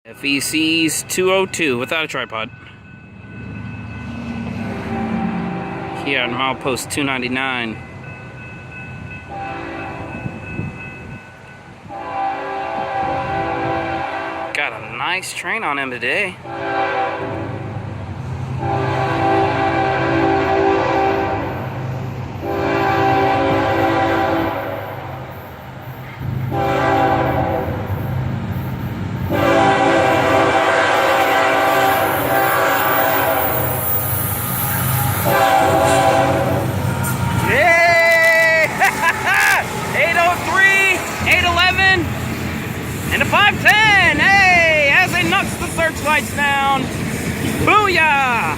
FEC's 202 without a tripod. Here on milepost 299. Got a nice train on him today. And a 510, hey, as it knocks the searchlights down. Booyah!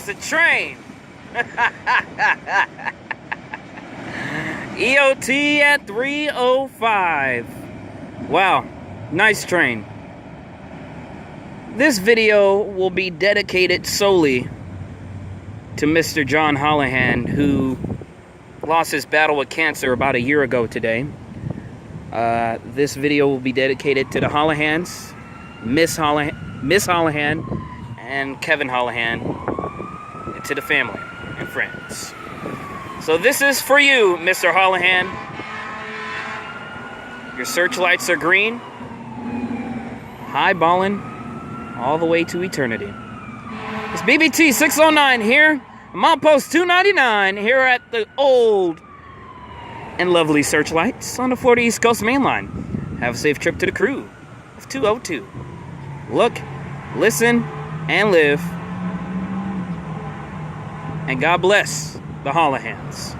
A train. EOT at 3:05. Wow, nice train. This video will be dedicated solely to Mr. Jon Hollahan, who lost his battle with cancer about a year ago today. This video will be dedicated to the Hollahans, Miss Hollahan, and Kevin Hollahan, to the family and friends. So this is for you, Mr. Hollahan. Your searchlights are green, highballing all the way to eternity. It's BBT 609 here, milepost 299 here at the old and lovely searchlights on the Florida East Coast Main Line. Have a safe trip to the crew of 202. Look, listen, and live. And God bless the Hollahans.